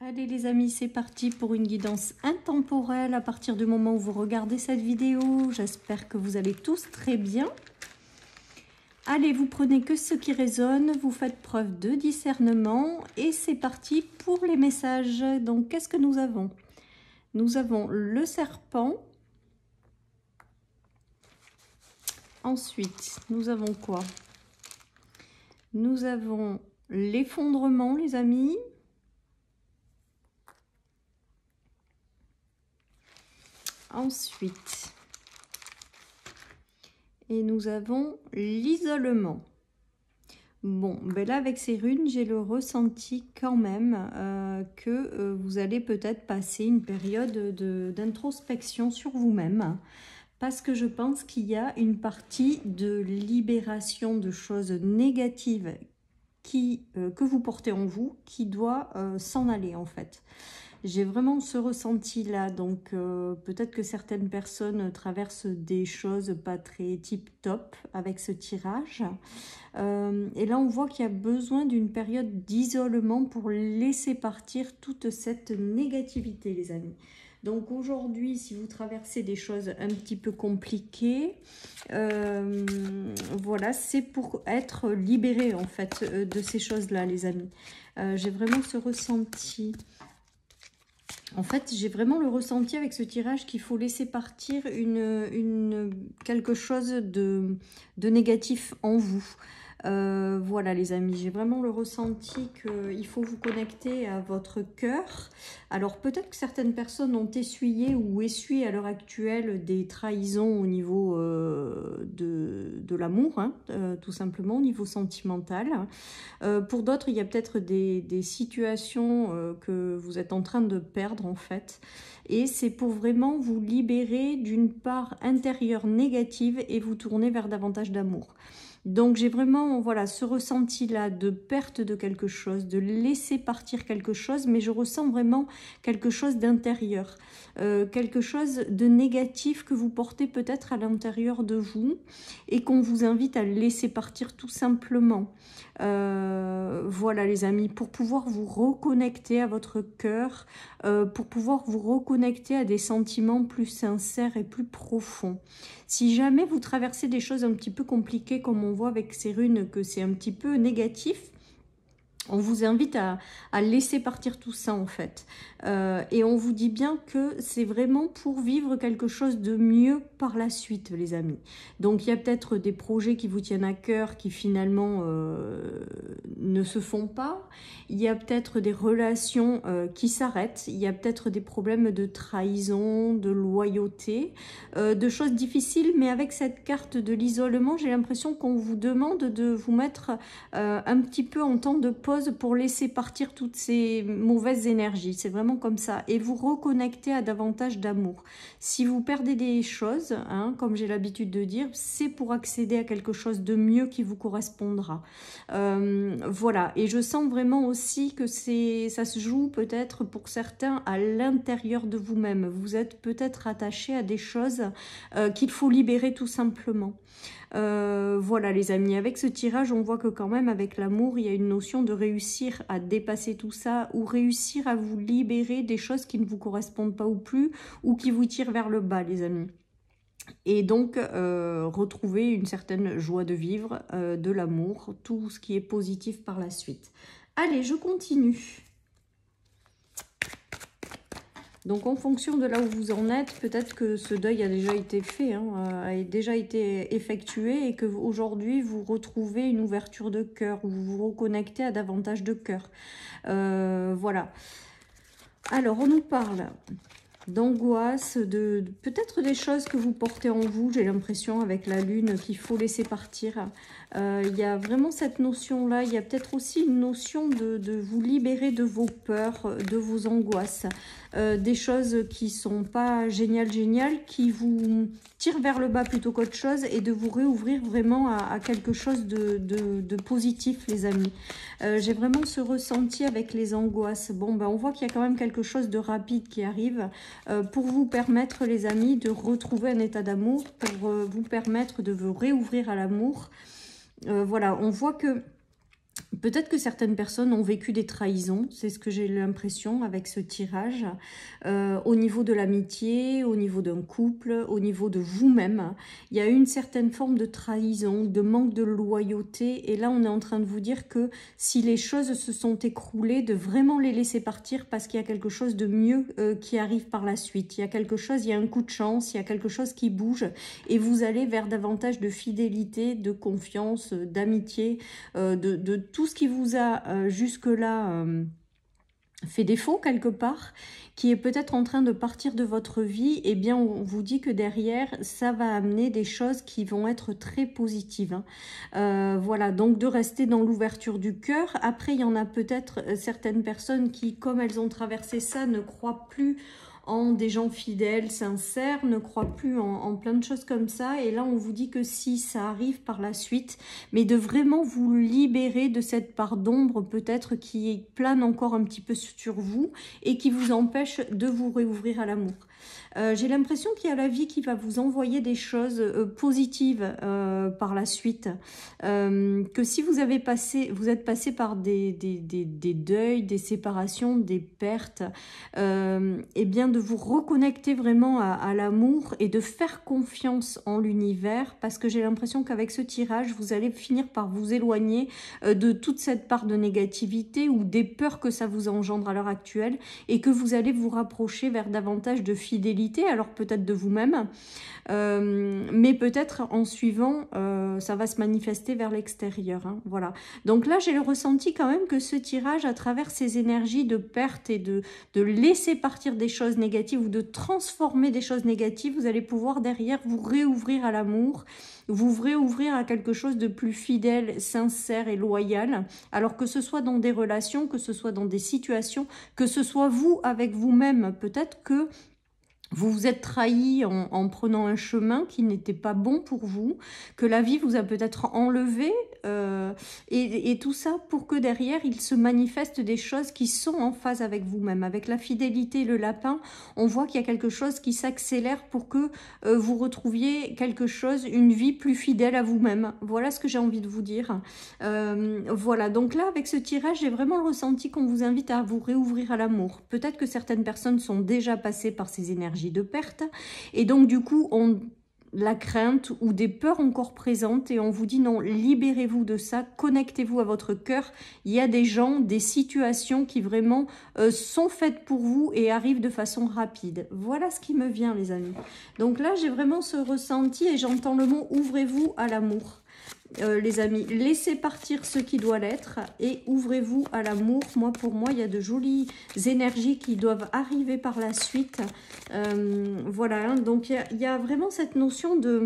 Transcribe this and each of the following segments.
Allez les amis, c'est parti pour une guidance intemporelle à partir du moment où vous regardez cette vidéo. J'espère que vous allez tous très bien. Allez, vous prenez que ce qui résonne, vous faites preuve de discernement et c'est parti pour les messages. Donc, qu'est-ce que nous avons? Nous avons le serpent. Ensuite, nous avons quoi? Nous avons l'effondrement, les amis. Ensuite, et nous avons l'isolement. Bon, ben là avec ces runes, j'ai le ressenti quand même que vous allez peut-être passer une période d'introspection sur vous-même. Parce que je pense qu'il y a une partie de libération de choses négatives que vous portez en vous qui doit s'en aller en fait. J'ai vraiment ce ressenti-là, donc peut-être que certaines personnes traversent des choses pas très tip-top avec ce tirage. Et là, on voit qu'il y a besoin d'une période d'isolement pour laisser partir toute cette négativité, les amis. Donc aujourd'hui, si vous traversez des choses un petit peu compliquées, voilà, c'est pour être libéré en fait de ces choses-là, les amis. J'ai vraiment ce ressenti. En fait, j'ai vraiment le ressenti avec ce tirage qu'il faut laisser partir quelque chose de négatif en vous. Voilà les amis, j'ai vraiment le ressenti qu'il faut vous connecter à votre cœur. Alors peut-être que certaines personnes ont essuyé ou essuient à l'heure actuelle des trahisons au niveau de l'amour, hein, tout simplement au niveau sentimental. Pour d'autres, il y a peut-être des situations que vous êtes en train de perdre en fait. Et c'est pour vraiment vous libérer d'une part intérieure négative et vous tourner vers davantage d'amour. Donc j'ai vraiment voilà, ce ressenti-là de perte de quelque chose, de laisser partir quelque chose, mais je ressens vraiment quelque chose d'intérieur, quelque chose de négatif que vous portez peut-être à l'intérieur de vous et qu'on vous invite à laisser partir tout simplement. Voilà les amis, pour pouvoir vous reconnecter à votre cœur, pour pouvoir vous reconnecter à des sentiments plus sincères et plus profonds. Si jamais vous traversez des choses un petit peu compliquées, comme on voit avec ces runes que c'est un petit peu négatif, on vous invite à laisser partir tout ça en fait. Et on vous dit bien que c'est vraiment pour vivre quelque chose de mieux par la suite, les amis. Donc il y a peut-être des projets qui vous tiennent à cœur qui finalement ne se font pas. Il y a peut-être des relations qui s'arrêtent. Il y a peut-être des problèmes de trahison, de loyauté, de choses difficiles. Mais avec cette carte de l'isolement, j'ai l'impression qu'on vous demande de vous mettre un petit peu en temps de pause pour laisser partir toutes ces mauvaises énergies. C'est vraiment comme ça. Et vous reconnecter à davantage d'amour. Si vous perdez des choses, hein, comme j'ai l'habitude de dire, c'est pour accéder à quelque chose de mieux qui vous correspondra. Voilà. Et je sens vraiment aussi que ça se joue peut-être pour certains à l'intérieur de vous-même. Vous êtes peut-être attaché à des choses qu'il faut libérer tout simplement. Voilà les amis, avec ce tirage on voit que quand même avec l'amour il y a une notion de réussir à dépasser tout ça ou réussir à vous libérer des choses qui ne vous correspondent pas ou plus ou qui vous tirent vers le bas les amis. Et donc retrouver une certaine joie de vivre, de l'amour, tout ce qui est positif par la suite. Allez, je continue. Donc en fonction de là où vous en êtes, peut-être que ce deuil a déjà été fait, hein, a déjà été effectué et que aujourd'hui vous retrouvez une ouverture de cœur, vous vous reconnectez à davantage de cœur. Voilà. Alors on nous parle d'angoisse, de peut-être des choses que vous portez en vous, j'ai l'impression avec la lune qu'il faut laisser partir. Il y a vraiment cette notion-là, il y a peut-être aussi une notion de vous libérer de vos peurs, de vos angoisses, des choses qui sont pas géniales, qui vous tirent vers le bas plutôt qu'autre chose et de vous réouvrir vraiment à quelque chose de positif les amis. J'ai vraiment ce ressenti avec les angoisses. Bon, ben, on voit qu'il y a quand même quelque chose de rapide qui arrive pour vous permettre les amis de retrouver un état d'amour, pour vous permettre de vous réouvrir à l'amour. Voilà, on voit que Peut-être que certaines personnes ont vécu des trahisons, c'est ce que j'ai l'impression avec ce tirage, au niveau de l'amitié, au niveau d'un couple, au niveau de vous-même. Il y a une certaine forme de trahison, de manque de loyauté, et là on est en train de vous dire que si les choses se sont écroulées, de vraiment les laisser partir parce qu'il y a quelque chose de mieux qui arrive par la suite. Il y a quelque chose, il y a un coup de chance, il y a quelque chose qui bouge, et vous allez vers davantage de fidélité, de confiance, d'amitié, de tout ce qui vous a jusque-là fait défaut quelque part, qui est peut-être en train de partir de votre vie. Eh bien on vous dit que derrière ça va amener des choses qui vont être très positives, hein. Voilà, donc de rester dans l'ouverture du cœur. Après il y en a peut-être certaines personnes qui, comme elles ont traversé ça, ne croient plus en des gens fidèles, sincères, ne croient plus en plein de choses comme ça. Et là, on vous dit que si, ça arrive par la suite, mais de vraiment vous libérer de cette part d'ombre peut-être qui plane encore un petit peu sur vous et qui vous empêche de vous réouvrir à l'amour. J'ai l'impression qu'il y a la vie qui va vous envoyer des choses positives par la suite. Que si vous êtes passé par des deuils, des séparations, des pertes, et bien de vous reconnecter vraiment à l'amour et de faire confiance en l'univers, parce que j'ai l'impression qu'avec ce tirage, vous allez finir par vous éloigner de toute cette part de négativité ou des peurs que ça vous engendre à l'heure actuelle, et que vous allez vous rapprocher vers davantage de fidélité, alors peut-être de vous-même, mais peut-être en suivant, ça va se manifester vers l'extérieur, hein, voilà. Donc là, j'ai le ressenti quand même que ce tirage, à travers ces énergies de perte et de laisser partir des choses négatives ou de transformer des choses négatives, vous allez pouvoir derrière vous réouvrir à l'amour, vous réouvrir à quelque chose de plus fidèle, sincère et loyal, alors que ce soit dans des relations, que ce soit dans des situations, que ce soit vous avec vous-même. Peut-être que vous vous êtes trahi en prenant un chemin qui n'était pas bon pour vous, que la vie vous a peut-être enlevé, et tout ça pour que derrière, il se manifeste des choses qui sont en phase avec vous-même. Avec la fidélité et le lapin, on voit qu'il y a quelque chose qui s'accélère pour que vous retrouviez quelque chose, une vie plus fidèle à vous-même. Voilà ce que j'ai envie de vous dire. Voilà, donc là, avec ce tirage, j'ai vraiment le ressenti qu'on vous invite à vous réouvrir à l'amour. Peut-être que certaines personnes sont déjà passées par ces énergies de perte, et donc du coup on la crainte ou des peurs encore présentes, et on vous dit non, libérez-vous de ça, connectez-vous à votre cœur. Il y a des gens, des situations qui vraiment sont faites pour vous et arrivent de façon rapide. Voilà ce qui me vient, les amis. Donc là, j'ai vraiment ce ressenti et j'entends le mot ouvrez-vous à l'amour. Les amis, laissez partir ce qui doit l'être et ouvrez-vous à l'amour. Pour moi, il y a de jolies énergies qui doivent arriver par la suite. Voilà, hein, donc il y a vraiment cette notion de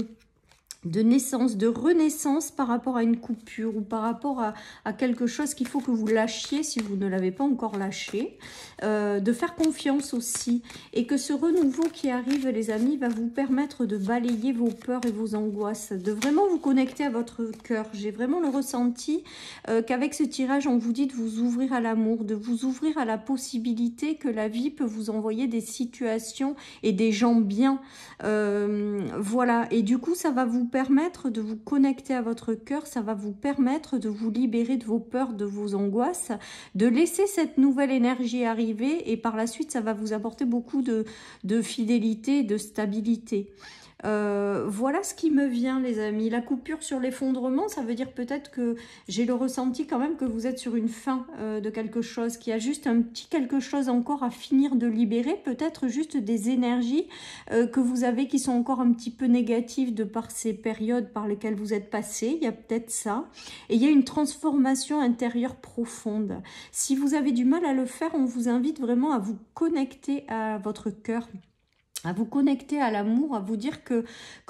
naissance, de renaissance par rapport à une coupure ou par rapport à quelque chose qu'il faut que vous lâchiez si vous ne l'avez pas encore lâché, de faire confiance aussi, et que ce renouveau qui arrive, les amis, va vous permettre de balayer vos peurs et vos angoisses, de vraiment vous connecter à votre cœur. J'ai vraiment le ressenti qu'avec ce tirage, on vous dit de vous ouvrir à l'amour, de vous ouvrir à la possibilité que la vie peut vous envoyer des situations et des gens bien. Voilà, et du coup, ça va vous permettre de vous connecter à votre cœur, ça va vous permettre de vous libérer de vos peurs, de vos angoisses, de laisser cette nouvelle énergie arriver, et par la suite ça va vous apporter beaucoup de fidélité, de stabilité. Voilà ce qui me vient, les amis. La coupure sur l'effondrement, ça veut dire peut-être que j'ai le ressenti quand même que vous êtes sur une fin de quelque chose, qu'il y a juste un petit quelque chose encore à finir de libérer, peut-être juste des énergies que vous avez qui sont encore un petit peu négatives de par ces périodes par lesquelles vous êtes passé. Il y a peut-être ça. Et il y a une transformation intérieure profonde. Si vous avez du mal à le faire, on vous invite vraiment à vous connecter à votre cœur, à vous connecter à l'amour, à vous dire que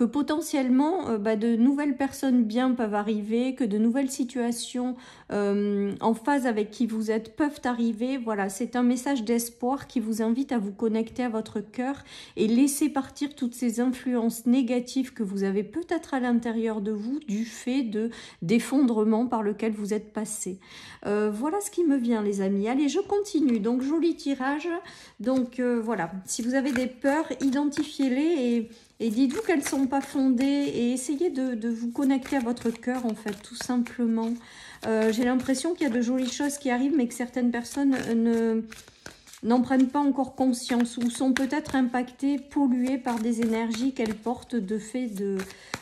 potentiellement de nouvelles personnes bien peuvent arriver, que de nouvelles situations en phase avec qui vous êtes peuvent arriver. Voilà, c'est un message d'espoir qui vous invite à vous connecter à votre cœur et laisser partir toutes ces influences négatives que vous avez peut-être à l'intérieur de vous du fait d'effondrement par lequel vous êtes passé. Voilà ce qui me vient, les amis. Allez, je continue. Donc, joli tirage. Donc, voilà, si vous avez des peurs, identifiez-les et dites-vous qu'elles ne sont pas fondées et essayez de vous connecter à votre cœur, en fait, tout simplement. J'ai l'impression qu'il y a de jolies choses qui arrivent, mais que certaines personnes n'en prennent pas encore conscience ou sont peut-être impactées, polluées par des énergies qu'elles portent de fait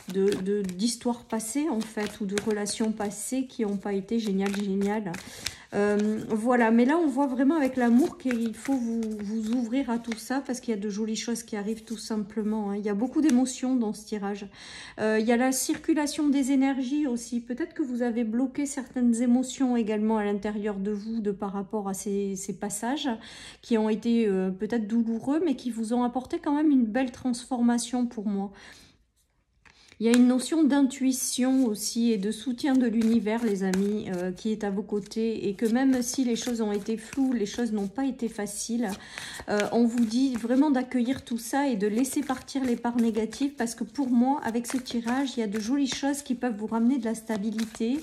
d'histoires passées, en fait, ou de relations passées qui n'ont pas été géniales. Voilà, mais là on voit vraiment avec l'amour qu'il faut vous ouvrir à tout ça parce qu'il y a de jolies choses qui arrivent tout simplement, hein. Il y a beaucoup d'émotions dans ce tirage. Il y a la circulation des énergies aussi. Peut-être que vous avez bloqué certaines émotions également à l'intérieur de vous par rapport à ces passages qui ont été peut-être douloureux mais qui vous ont apporté quand même une belle transformation pour moi. Il y a une notion d'intuition aussi et de soutien de l'univers, les amis, qui est à vos côtés. Et que même si les choses ont été floues, les choses n'ont pas été faciles, on vous dit vraiment d'accueillir tout ça et de laisser partir les parts négatives. Parce que pour moi, avec ce tirage, il y a de jolies choses qui peuvent vous ramener de la stabilité,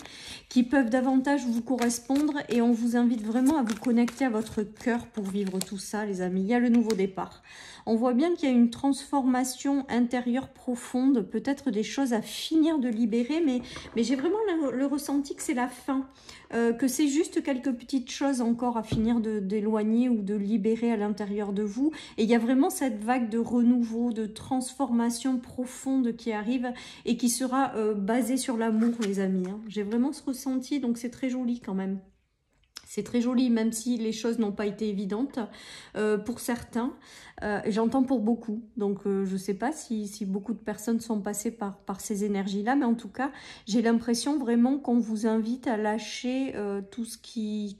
qui peuvent davantage vous correspondre. Et on vous invite vraiment à vous connecter à votre cœur pour vivre tout ça, les amis. Il y a le nouveau départ. On voit bien qu'il y a une transformation intérieure profonde, peut-être des choses à finir de libérer, mais j'ai vraiment le ressenti que c'est la fin, que c'est juste quelques petites choses encore à finir d'éloigner ou de libérer à l'intérieur de vous. Et il y a vraiment cette vague de renouveau, de transformation profonde qui arrive et qui sera basée sur l'amour, les amis, hein. J'ai vraiment ce ressenti, donc c'est très joli quand même. C'est très joli, même si les choses n'ont pas été évidentes pour certains. J'entends pour beaucoup. Donc, je ne sais pas si beaucoup de personnes sont passées par ces énergies-là. Mais en tout cas, j'ai l'impression vraiment qu'on vous invite à lâcher tout ce qui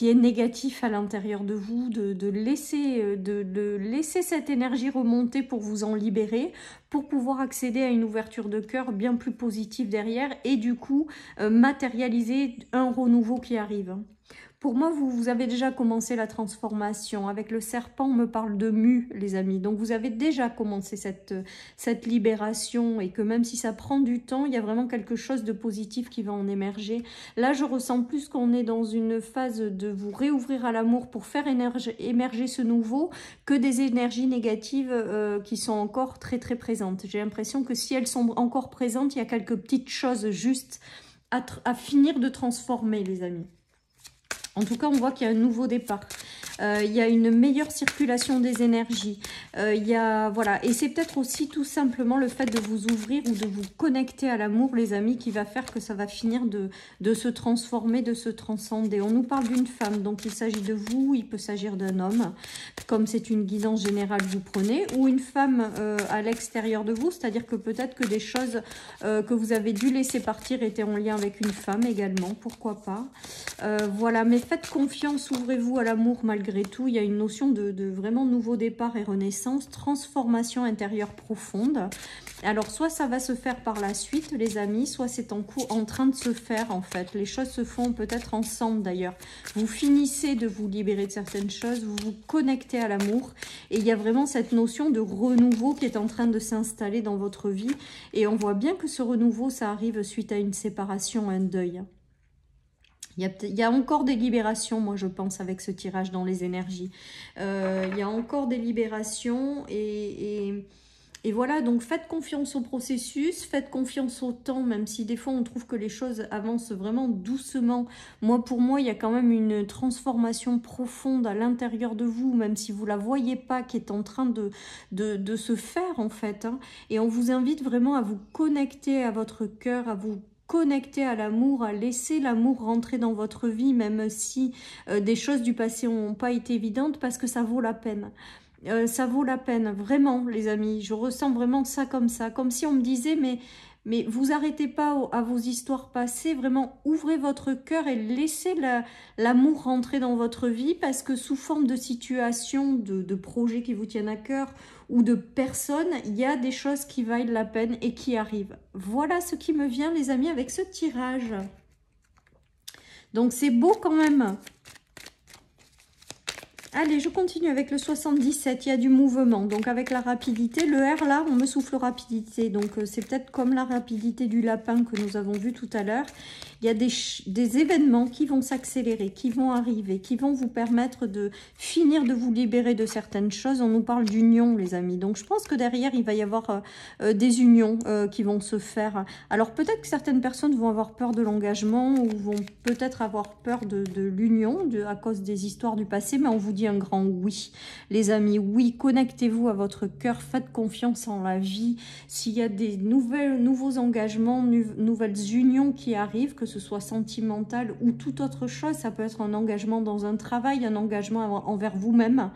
est négatif à l'intérieur de vous, de laisser cette énergie remonter pour vous en libérer, pour pouvoir accéder à une ouverture de cœur bien plus positive derrière et du coup matérialiser un renouveau qui arrive. Pour moi, vous avez déjà commencé la transformation. Avec le serpent, on me parle de mue, les amis. Donc, vous avez déjà commencé cette libération et que même si ça prend du temps, il y a vraiment quelque chose de positif qui va en émerger. Là, je ressens plus qu'on est dans une phase de vous réouvrir à l'amour pour faire émerger ce nouveau que des énergies négatives qui sont encore très, très présentes. J'ai l'impression que si elles sont encore présentes, il y a quelques petites choses juste à finir de transformer, les amis. En tout cas, on voit qu'il y a un nouveau départ. Il y a une meilleure circulation des énergies. Voilà. Et c'est peut-être aussi tout simplement le fait de vous ouvrir ou de vous connecter à l'amour, les amis, qui va faire que ça va finir de se transformer, de se transcender. On nous parle d'une femme, donc il s'agit de vous, il peut s'agir d'un homme, comme c'est une guidance générale que vous prenez, ou une femme à l'extérieur de vous, c'est-à-dire que peut-être que des choses que vous avez dû laisser partir étaient en lien avec une femme également, pourquoi pas. Voilà, mais faites confiance, ouvrez-vous à l'amour malgré tout. Il y a une notion de vraiment nouveau départ et renaissance, transformation intérieure profonde. Alors, soit ça va se faire par la suite, les amis, soit c'est en train de se faire, en fait. Les choses se font peut-être ensemble, d'ailleurs. Vous finissez de vous libérer de certaines choses, vous vous connectez à l'amour, et il y a vraiment cette notion de renouveau qui est en train de s'installer dans votre vie. Et on voit bien que ce renouveau, ça arrive suite à une séparation, un deuil. Il y a encore des libérations, moi je pense, avec ce tirage dans les énergies. Il y a encore des libérations et voilà, donc faites confiance au processus, faites confiance au temps, même si des fois on trouve que les choses avancent vraiment doucement. Pour moi, il y a quand même une transformation profonde à l'intérieur de vous, même si vous ne la voyez pas, qui est en train de se faire en fait, hein. Et on vous invite vraiment à vous connecter à votre cœur, à vous connecter à l'amour, à laisser l'amour rentrer dans votre vie, même si des choses du passé n'ont pas été évidentes, parce que ça vaut la peine. Ça vaut la peine, vraiment, les amis. Je ressens vraiment ça, comme si on me disait, mais vous arrêtez pas à vos histoires passées, vraiment ouvrez votre cœur et laissez l'amour rentrer dans votre vie, parce que sous forme de situation, de projets qui vous tiennent à cœur ou de personnes, il y a des choses qui valent la peine et qui arrivent. Voilà ce qui me vient, les amis, avec ce tirage. Donc c'est beau quand même. Allez, je continue avec le 77, il y a du mouvement, donc avec la rapidité. Le R là, on me souffle rapidité, donc c'est peut-être comme la rapidité du lapin que nous avons vu tout à l'heure. Il y a des événements qui vont s'accélérer, qui vont arriver, qui vont vous permettre de finir de vous libérer de certaines choses. On nous parle d'union, les amis, donc je pense que derrière, il va y avoir des unions qui vont se faire. Alors peut-être que certaines personnes vont avoir peur de l'engagement ou vont peut-être avoir peur de l'union à cause des histoires du passé, mais on vous dit un grand oui, les amis. Oui, connectez-vous à votre cœur, faites confiance en la vie. S'il y a des nouveaux engagements, nouvelles unions qui arrivent, que ce soit sentimental ou toute autre chose, ça peut être un engagement dans un travail, un engagement envers vous-même.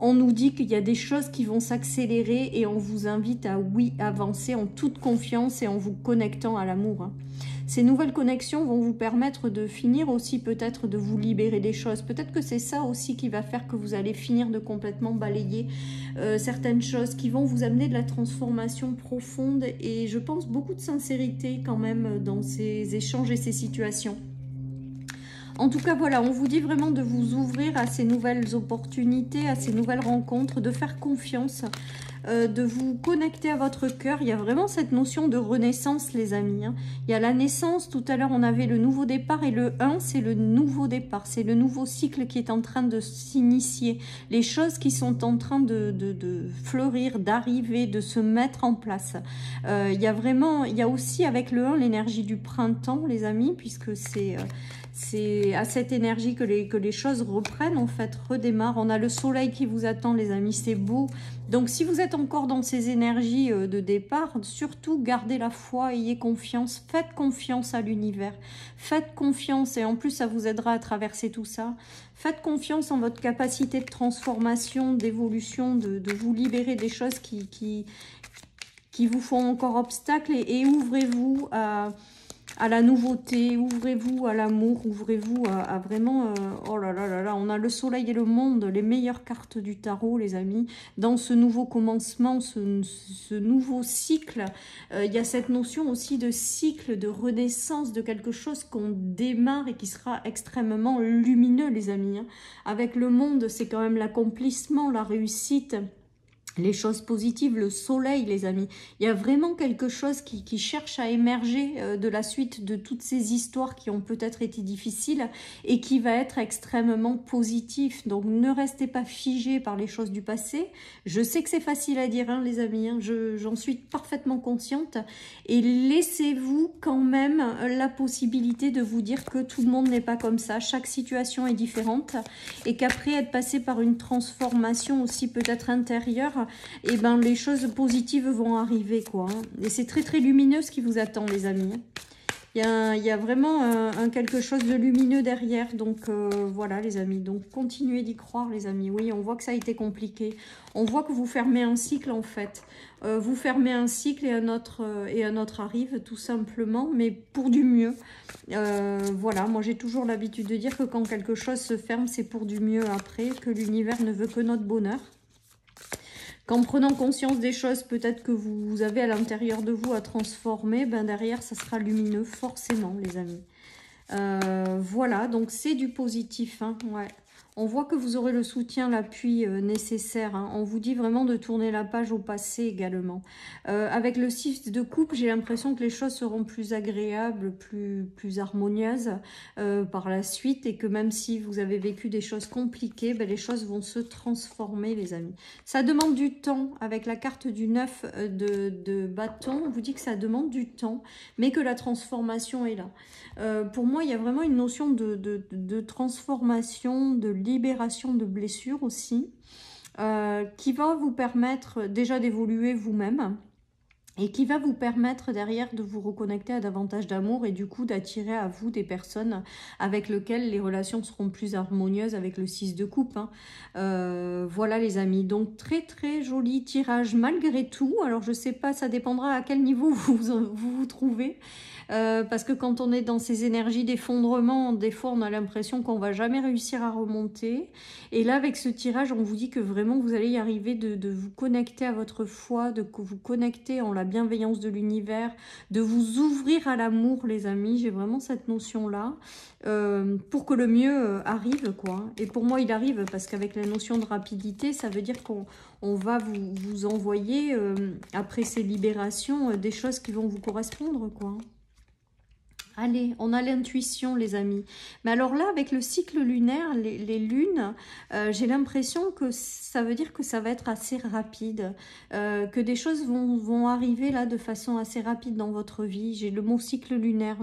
On nous dit qu'il y a des choses qui vont s'accélérer et on vous invite à, oui, avancer en toute confiance et en vous connectant à l'amour. Ces nouvelles connexions vont vous permettre de finir aussi peut-être de vous libérer des choses. Peut-être que c'est ça aussi qui va faire que vous allez finir de complètement balayer certaines choses qui vont vous amener de la transformation profonde et je pense beaucoup de sincérité quand même dans ces échanges et ces situations. En tout cas, voilà, on vous dit vraiment de vous ouvrir à ces nouvelles opportunités, à ces nouvelles rencontres, de faire confiance, de vous connecter à votre cœur. Il y a vraiment cette notion de renaissance, les amis. Il y a la naissance, tout à l'heure, on avait le nouveau départ et le 1, c'est le nouveau départ. C'est le nouveau cycle qui est en train de s'initier. Les choses qui sont en train de fleurir, d'arriver, de se mettre en place. Il y a aussi avec le 1 l'énergie du printemps, les amis, puisque c'est à cette énergie que les choses reprennent, en fait, redémarrent. On a le soleil qui vous attend, les amis, c'est beau. Donc, si vous êtes encore dans ces énergies de départ, surtout, gardez la foi, ayez confiance, faites confiance à l'univers. Faites confiance, et en plus, ça vous aidera à traverser tout ça. Faites confiance en votre capacité de transformation, d'évolution, de vous libérer des choses qui vous font encore obstacle et ouvrez-vous à la nouveauté, ouvrez-vous à l'amour, ouvrez-vous à vraiment... oh là là là là, on a le soleil et le monde, les meilleures cartes du tarot, les amis. Dans ce nouveau commencement, ce nouveau cycle, il y a cette notion aussi de cycle, de renaissance, de quelque chose qu'on démarre et qui sera extrêmement lumineux, les amis. Avec le monde, c'est quand même l'accomplissement, la réussite, les choses positives, le soleil, les amis. Il y a vraiment quelque chose qui cherche à émerger de la suite de toutes ces histoires qui ont peut-être été difficiles et qui va être extrêmement positif. Donc, ne restez pas figés par les choses du passé. Je sais que c'est facile à dire, hein, les amis. Hein, j'en suis parfaitement consciente. Et laissez-vous quand même la possibilité de vous dire que tout le monde n'est pas comme ça. Chaque situation est différente. Et qu'après être passé par une transformation aussi peut-être intérieure, et ben les choses positives vont arriver, quoi. Et c'est très très lumineux ce qui vous attend, les amis. Il y a vraiment quelque chose de lumineux derrière. Donc voilà, les amis. Donc continuez d'y croire, les amis. Oui, on voit que ça a été compliqué. On voit que vous fermez un cycle, en fait. Vous fermez un cycle et un autre arrive, tout simplement, mais pour du mieux. Voilà, moi j'ai toujours l'habitude de dire que quand quelque chose se ferme, c'est pour du mieux après, que l'univers ne veut que notre bonheur. Qu'en prenant conscience des choses, peut-être que vous avez à l'intérieur de vous à transformer, ben derrière, ça sera lumineux, forcément, les amis. Voilà, donc c'est du positif, hein, ouais. On voit que vous aurez le soutien, l'appui nécessaire. Hein. On vous dit vraiment de tourner la page au passé également. Avec le 6 de coupe, j'ai l'impression que les choses seront plus agréables, plus harmonieuses par la suite. Et que même si vous avez vécu des choses compliquées, ben, les choses vont se transformer, les amis. Ça demande du temps. Avec la carte du 9 de bâton, on vous dit que ça demande du temps, mais que la transformation est là. Pour moi, il y a vraiment une notion de transformation, de libération de blessures aussi, qui va vous permettre déjà d'évoluer vous-même et qui va vous permettre derrière de vous reconnecter à davantage d'amour et du coup d'attirer à vous des personnes avec lesquelles les relations seront plus harmonieuses avec le 6 de coupe. Hein. Voilà les amis, donc très très joli tirage malgré tout. Alors je sais pas, ça dépendra à quel niveau vous trouvez. Parce que quand on est dans ces énergies d'effondrement, des fois on a l'impression qu'on va jamais réussir à remonter. Et là avec ce tirage, on vous dit que vraiment vous allez y arriver de vous connecter à votre foi, de vous connecter en la bienveillance de l'univers, de vous ouvrir à l'amour, les amis. J'ai vraiment cette notion-là, pour que le mieux arrive, quoi. Et pour moi, il arrive, parce qu'avec la notion de rapidité, ça veut dire qu'on va vous envoyer, après ces libérations, des choses qui vont vous correspondre, quoi. Allez, on a l'intuition, les amis. Mais alors là, avec le cycle lunaire, les lunes, j'ai l'impression que ça veut dire que ça va être assez rapide, que des choses vont arriver là de façon assez rapide dans votre vie. J'ai le mot cycle lunaire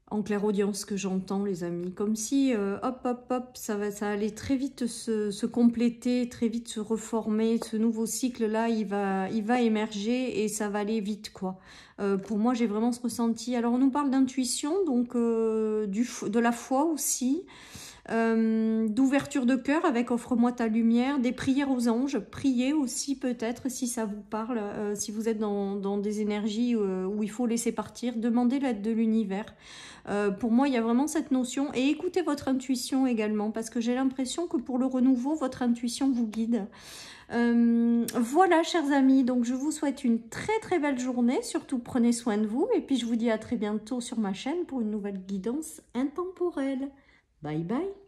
en clairaudience que j'entends, les amis. Comme si, hop, hop, hop, ça allait très vite se compléter, très vite se reformer. Ce nouveau cycle-là, il va émerger et ça va aller vite, quoi. Pour moi, j'ai vraiment ce ressenti. Alors, on nous parle d'intuition, donc de la foi aussi. D'ouverture de cœur avec offre-moi ta lumière, des prières aux anges, priez aussi peut-être si ça vous parle, si vous êtes dans des énergies où il faut laisser partir, demandez l'aide de l'univers. Pour moi, il y a vraiment cette notion, et écoutez votre intuition également, parce que j'ai l'impression que pour le renouveau, votre intuition vous guide. Voilà, chers amis, donc je vous souhaite une très très belle journée, surtout prenez soin de vous, et puis je vous dis à très bientôt sur ma chaîne pour une nouvelle guidance intemporelle. Bye bye.